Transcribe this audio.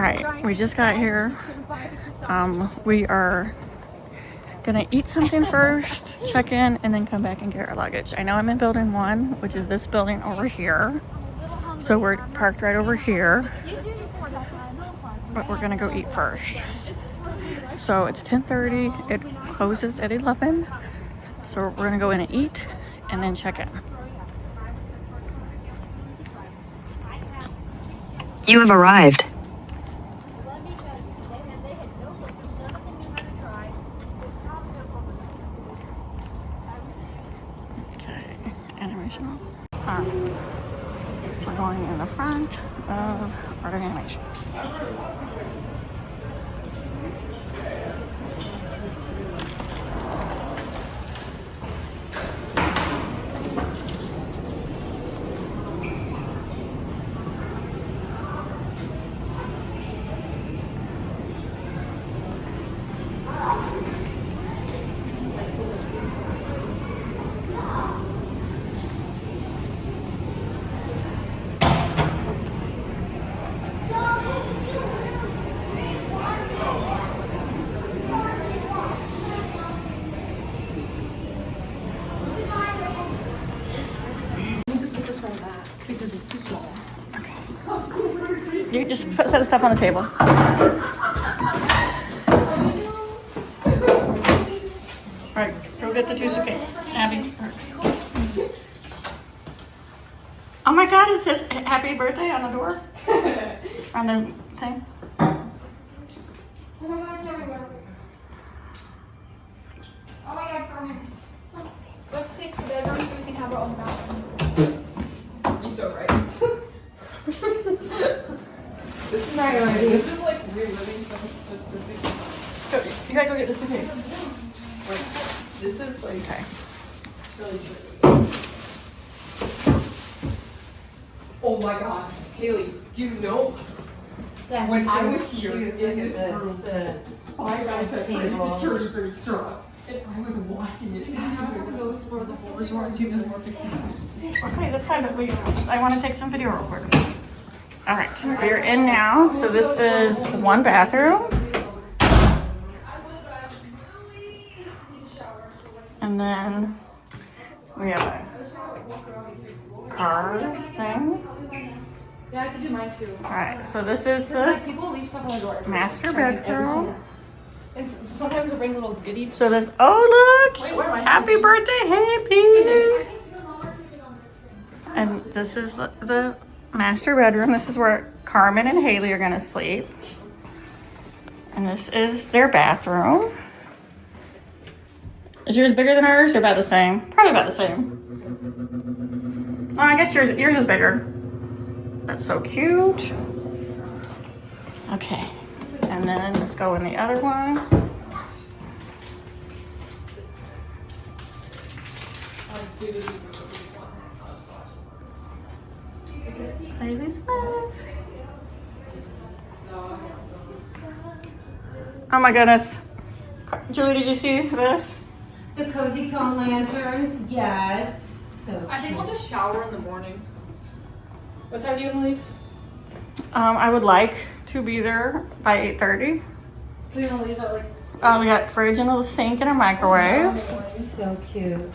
right, we just got here. We are gonna eat something first, check in, and then come back and get our luggage. I know I'm in building 1, which is this building over here. So we're parked right over here, but we're gonna go eat first. So it's 10:30, it closes at 11. So we're gonna go in and eat and then check in. You have arrived. Okay, animation. We're going in the front of art of animation. Because it's too small. You just set the stuff on the table. All right, go get the 2 suitcases. Abby. Oh my God, it says happy birthday on the door? On the thing? Oh my God, Carmen. Let's take the bedroom so we can have our own bathroom. You're so right. This is not your idea. This is like reliving some specific. You gotta go get the suitcase. Like, this is like. Okay. It's really tricky. Oh my God, Haley, do you know That's when so I was cute. here Look in at this this, room, the 5 guys had pretty tables. security pretty strong, and I was watching it. Those were the whole resorts you just were fixing us. Okay, that's fine, but I want to take some video real quick. All right, we're in now. So this is 1 bathroom. And then we have a cars thing. Yeah, I have to do mine too. All right, so this is It's like the people leave stuff on the door. master Every bedroom. single- And sometimes they bring little goodie. So this, oh look, Wait, where am I happy sitting? birthday, Happy. And this is the master bedroom. This is where Carmen and Haley are gonna sleep. And this is their bathroom. Is yours bigger than ours or about the same? Probably about the same. Oh, I guess yours is bigger. That's so cute. Okay, and then let's go in the other one. Haley Smith. Oh my goodness. Julie, did you see this? The cozy cone lanterns, yes. So I think I'll just shower in the morning. What time do you want to leave? I would like to be there by 8:30. Do you want to leave at like? We got fridge and a sink and a microwave. so cute.